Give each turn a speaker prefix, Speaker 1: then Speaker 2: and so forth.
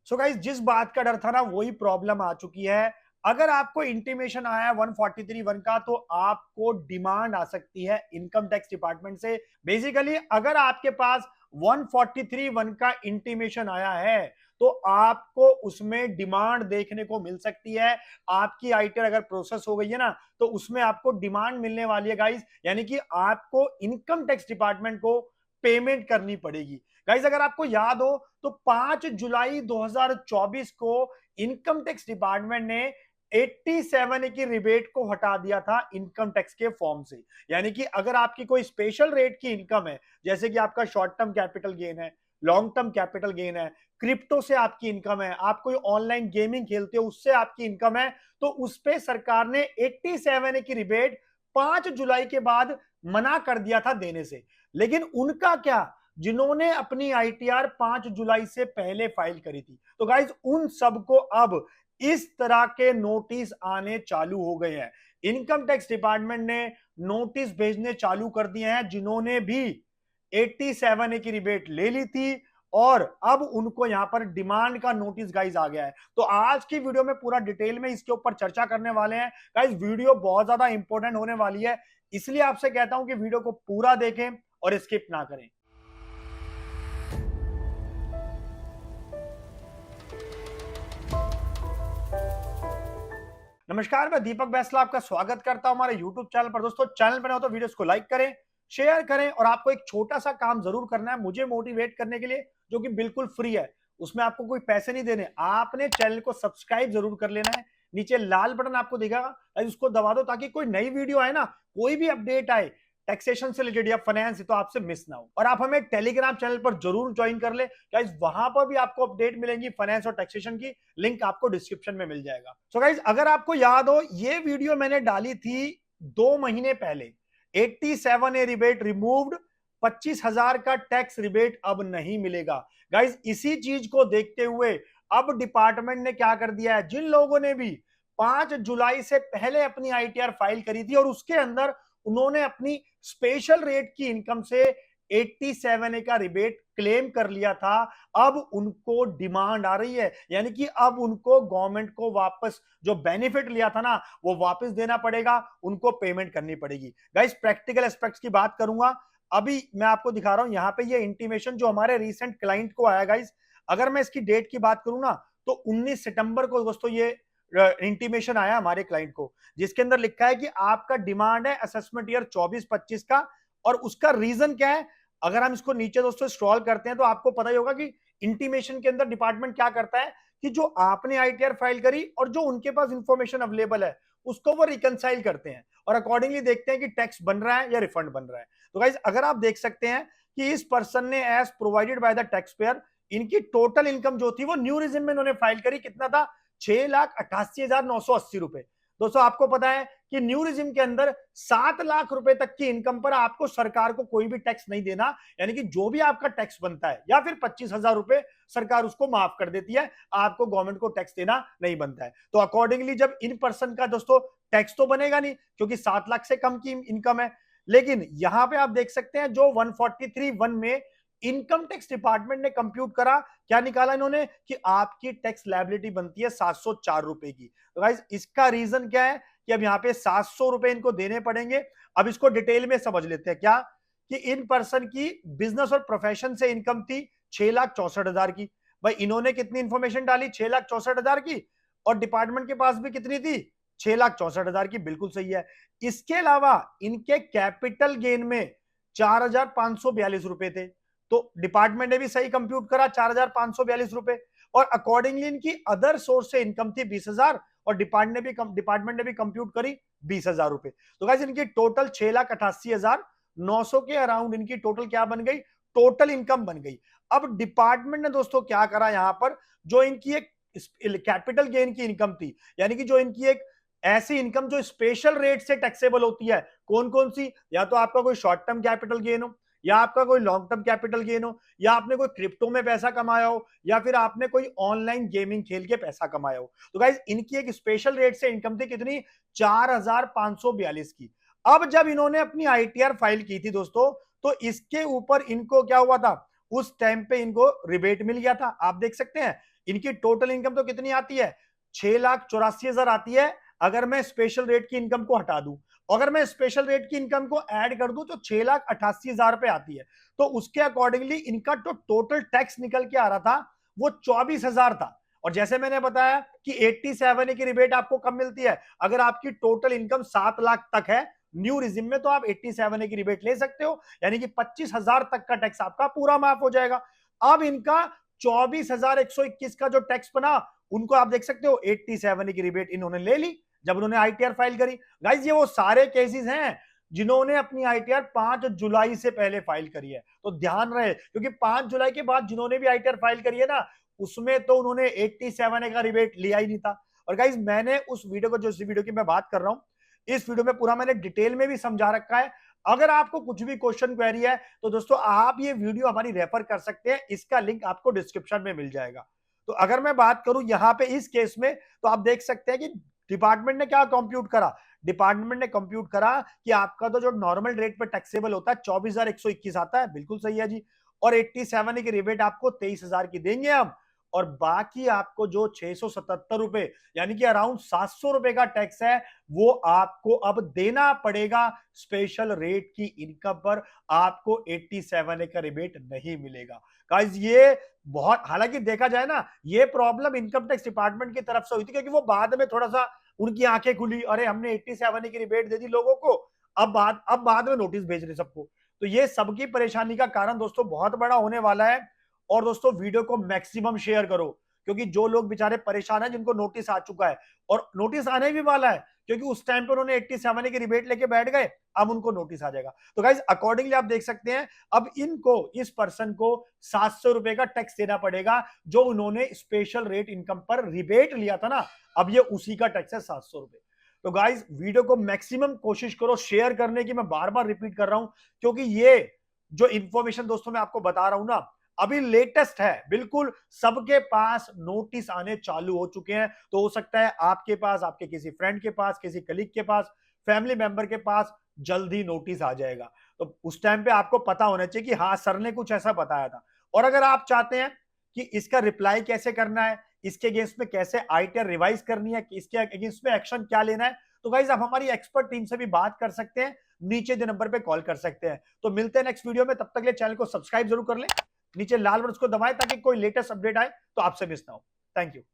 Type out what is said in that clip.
Speaker 1: So guys, जिस बात का डर था ना वही प्रॉब्लम आ चुकी है। अगर आपको इंटीमेशन आया है 143(1) का, तो आपको डिमांड आ सकती है इनकम टैक्स डिपार्टमेंट से। बेसिकली अगर आपके पास 143(1) का इंटीमेशन आया है तो आपको उसमें डिमांड देखने को मिल सकती है। आपकी आईटीआर अगर प्रोसेस हो गई है ना, तो उसमें आपको डिमांड मिलने वाली है गाइस, यानी कि आपको इनकम टैक्स डिपार्टमेंट को पेमेंट करनी पड़ेगी। गाइस, अगर आपको याद हो तो 5 जुलाई 2024 को इनकम टैक्स डिपार्टमेंट ने 87 की रिबेट को हटा दिया था इनकम टैक्स के फॉर्म से। यानी कि अगर आपकी कोई स्पेशल रेट की इनकम है, जैसे कि आपका शॉर्ट टर्म कैपिटल गेन है, लॉन्ग टर्म कैपिटल गेन है, क्रिप्टो से आपकी इनकम है, आप कोई ऑनलाइन गेमिंग खेलते हो उससे आपकी इनकम है, तो उस पे सरकार ने 87 की रिबेट 5 जुलाई के बाद मना कर दिया था देने से। लेकिन उनका क्या, जिन्होंने अपनी आईटीआर 5 जुलाई से पहले फाइल करी थी, तो गाइज उन सबको अब इस तरह के नोटिस आने चालू हो गए हैं। इनकम टैक्स डिपार्टमेंट ने नोटिस भेजने चालू कर दिए हैं जिन्होंने भी 87 की रिबेट ले ली थी, और अब उनको यहां पर डिमांड का नोटिस गाइज आ गया है। तो आज की वीडियो में पूरा डिटेल में इसके ऊपर चर्चा करने वाले हैं। गाइज वीडियो बहुत ज्यादा इंपॉर्टेंट होने वाली है, इसलिए आपसे कहता हूं कि वीडियो को पूरा देखें और स्किप ना करें। नमस्कार, मैं दीपक बैसला आपका स्वागत करता हूं हमारे YouTube चैनल पर। दोस्तों, चैनल पर हो तो वीडियोस को लाइक करें, शेयर करें, और आपको एक छोटा सा काम जरूर करना है मुझे मोटिवेट करने के लिए, जो कि बिल्कुल फ्री है। उसमें आपको कोई पैसे नहीं देने, आपने चैनल को सब्सक्राइब जरूर कर लेना है। नीचे लाल बटन आपको दिखेगा, उसको दबा दो ताकि कोई नई वीडियो आए ना, कोई भी अपडेट आए टैक्सेशन से रिलेटेड या फाइनेंस, तो आपसे मिस ना हो। और आप हमें टेलीग्राम चैनल पर जरूर ज्वाइन कर ले गाइस, वहां पर भी आपको अपडेट मिलेंगी फाइनेंस और टैक्सेशन की। लिंक आपको डिस्क्रिप्शन में मिल जाएगा। सो गाइस, अगर आपको याद हो, ये वीडियो मैंने डाली थी 2 महीने पहले। 87 ए रिबेट रिमूव्ड, 25,000 का टैक्स रिबेट अब नहीं मिलेगा। गाइस, इसी चीज को देखते हुए अब डिपार्टमेंट ने क्या कर दिया है, जिन लोगों ने भी 5 जुलाई से पहले अपनी आईटीआर फाइल करी थी और उसके अंदर उन्होंने अपनी स्पेशल रेट की इनकम से 87 का रिबेट क्लेम कर लिया था, अब उनको डिमांड आ रही है। यानी कि अब उनको गवर्नमेंट को वापस जो बेनिफिट लिया था ना, वो वापस देना पड़ेगा, उनको पेमेंट करनी पड़ेगी। गाइस, प्रैक्टिकल एस्पेक्ट्स की बात करूंगा। अभी मैं आपको दिखा रहा हूं यहां पे ये इंटीमेशन जो हमारे रीसेंट क्लाइंट को आया। गाइस, अगर मैं इसकी डेट की बात करूं ना, तो 19 सितंबर को दोस्तों ये इंटीमेशन आया हमारे क्लाइंट को, जिसके अंदर लिखा है कि आपका डिमांड है असेसमेंट ईयर 24-25 का। और उसका रीजन क्या है, अगर हम इसको नीचे दोस्तों स्क्रॉल करते हैं तो आपको पता ही होगा कि इंटीमेशन के अंदर डिपार्टमेंट क्या करता है कि जो आपने आईटीआर फाइल करी और जो उनके पास इंफॉर्मेशन अवेलेबल है, उसको वो रिकंसाइल करते हैं और अकॉर्डिंगली देखते हैं कि टैक्स बन रहा है या रिफंड बन रहा है। तो गाइज, अगर आप देख सकते हैं कि इस पर्सन ने as provided by the tax payer, इनकी टोटल इनकम जो थी वो न्यू रिजिम में इन्होंने फाइल करी, कितना था, 6,88,980 रुपए। दोस्तों, आपको पता है कि न्यू रिजिम के अंदर 7 लाख रुपए तक की इनकम पर आपको सरकार को कोई भी टैक्स नहीं देना। यानी कि जो भी आपका टैक्स बनता है या फिर 25,000 रुपए सरकार उसको माफ कर देती है, आपको गवर्नमेंट को टैक्स देना नहीं बनता है। तो अकॉर्डिंगली जब इन पर्सन का दोस्तों टैक्स तो बनेगा नहीं, क्योंकि 7 लाख से कम की इनकम है। लेकिन यहां पे आप देख सकते हैं जो 143(1) में इनकम टैक्स डिपार्टमेंट ने कंप्यूट करा, क्या निकाला इन्होंने कि आपकी टैक्स लायबिलिटी बनती है 704 रुपए की। तो गाइस, इसका रीजन क्या है कि अब यहाँ पे 700 रुपए इनको देने पड़ेंगे। अब इसको डिटेल में समझ लेते हैं। क्या कि इन पर्सन की बिजनेस और प्रोफेशन से इनकम थी 6,64,000 की। भाई, इन्होंने कितनी इंफॉर्मेशन डाली, 6,64,000 की, और डिपार्टमेंट के पास भी कितनी थी, 6,64,000 की। बिल्कुल सही है। इसके अलावा इनके कैपिटल गेन में 4,542 रुपए थे, तो डिपार्टमेंट ने भी सही कंप्यूट करा 4,542 रुपए। और अकॉर्डिंगली इनकी अदर सोर्स से इनकम थी 20,000, और डिपार्टमेंट ने भी कंप्यूट करी 20,000 रुपए। तो गाइस, इनकी टोटल 6,88,900 के अराउंड इनकी टोटल क्या बन गई, टोटल इनकम बन गई। अब डिपार्टमेंट ने दोस्तों क्या करा, यहां पर जो इनकी एक कैपिटल गेन की इनकम थी, यानी कि जो इनकी एक ऐसी इनकम जो स्पेशल रेट से टैक्सेबल होती है, कौन कौन सी, या तो आपका कोई शॉर्ट टर्म कैपिटल गेन हो, या आपका कोई लॉन्ग टर्म कैपिटल गेन हो, या आपने कोई क्रिप्टो में पैसा कमाया हो, या फिर आपने कोई ऑनलाइन गेमिंग खेल के पैसा कमाया हो। तो गाइज, इनकी एक स्पेशल रेट से इनकम थी कितनी, 4,542 की। अब जब इन्होंने अपनी आईटीआर फाइल की थी दोस्तों, तो इसके ऊपर इनको क्या हुआ था, उस टाइम पे इनको रिबेट मिल गया था। आप देख सकते हैं इनकी टोटल इनकम तो कितनी आती है, 6,84,000 आती है अगर मैं स्पेशल रेट की इनकम को हटा दूं। अगर मैं स्पेशल रेट की इनकम को ऐड कर दूं तो 6,88,000 पे आती है। तो उसके अकॉर्डिंगली इनका तो टोटल टैक्स निकल के आ रहा था वो 24,000 था। और जैसे मैंने बताया कि 87 की रिबेट आपको कब मिलती है, अगर आपकी टोटल इनकम 7 लाख तक है न्यू रिजिम में, तो आप 87 की रिबेट ले सकते हो, यानी कि 25,000 तक का टैक्स आपका पूरा माफ हो जाएगा। अब इनका 24,121 का जो टैक्स बना, उनको आप देख सकते हो 87 की रिबेट इन्होंने ले ली जब उन्होंने आईटीआर फाइल करी। गाइस ये वो सारे केसेस हैं जिन्होंने अपनी आईटीआर 5 जुलाई से पहले फाइल करी है, तो ध्यान रहे, क्योंकि 5 जुलाई के बाद जिन्होंने भी आईटीआर फाइल करी है ना, उसमें तो उन्होंने 87 का रिबेट लिया ही नहीं था। और गाइस मैंने उस वीडियो को, जो इस वीडियो की मैं बात कर रहा हूं, इस वीडियो में पूरा मैंने डिटेल में भी समझा रखा है। अगर आपको कुछ भी क्वेश्चन क्वेरी है तो दोस्तों आप ये वीडियो हमारी रेफर कर सकते हैं, इसका लिंक आपको डिस्क्रिप्शन में मिल जाएगा। तो अगर मैं बात करूं यहां पे इस केस में, तो आप देख सकते हैं कि डिपार्टमेंट ने क्या कंप्यूट करा, डिपार्टमेंट ने कंप्यूट करा कि आपका तो जो नॉर्मल रेट पे टैक्सेबल होता है 24,121 आता है, बिल्कुल सही है जी, और 87 की रिबेट आपको 23,000 की देंगे हम, और बाकी आपको जो 677 रुपए यानी कि अराउंड 700 रुपए का टैक्स है वो आपको अब देना पड़ेगा स्पेशल रेट की इनकम पर, आपको 87 का रिबेट नहीं मिलेगा। गाइस ये बहुत, हालांकि देखा जाए ना, ये प्रॉब्लम इनकम टैक्स डिपार्टमेंट की तरफ से हुई थी, क्योंकि वो बाद में थोड़ा सा उनकी आंखें खुली, अरे हमने 87 की रिबेट दे दी लोगों को, अब बाद में नोटिस भेज रहे सबको। तो ये सबकी परेशानी का कारण दोस्तों बहुत बड़ा होने वाला है। और दोस्तों वीडियो को मैक्सिमम शेयर करो, क्योंकि जो लोग बेचारे परेशान हैं, जिनको नोटिस आ चुका है और नोटिस आने भी वाला है, क्योंकि उस टाइम पर उन्होंने 87 की रिबेट लेके बैठ गए, अब उनको नोटिस आ जाएगा। तो गाइस अकॉर्डिंगली आप देख सकते हैं अब इनको, इस पर्सन को 700 रुपए का टैक्स देना पड़ेगा, जो उन्होंने स्पेशल रेट इनकम पर रिबेट लिया था ना, अब ये उसी का टैक्स है 700 रुपए। तो गाइस वीडियो को मैक्सिमम कोशिश करो शेयर करने की, मैं बार बार रिपीट कर रहा हूं, क्योंकि ये जो इंफॉर्मेशन दोस्तों मैं आपको बता रहा हूं ना, अभी लेटेस्ट है, बिल्कुल सबके पास नोटिस आने चालू हो चुके हैं। तो हो सकता है आपके पास, आपके किसी फ्रेंड के पास, किसी कलीग के पास, फैमिली मेंबर के पास जल्दी नोटिस आ जाएगा। तो उस टाइम पे आपको पता होना चाहिए कि हाँ सर ने कुछ ऐसा बताया था। और अगर आप चाहते हैं कि इसका रिप्लाई कैसे करना है, इसके अगेंस्ट में कैसे आईटीआर रिवाइज करनी है, इसके अगेंस्ट में एक्शन क्या लेना है, तो गाइज आप हमारी एक्सपर्ट टीम से भी बात कर सकते हैं, नीचे जो नंबर पे कॉल कर सकते हैं। तो मिलते हैं नेक्स्ट वीडियो में, तब तक के लिए चैनल को सब्सक्राइब जरूर कर लें, नीचे लाल बटन को दबाएं ताकि कोई लेटेस्ट अपडेट आए तो आपसे मिस ना हो। Thank you.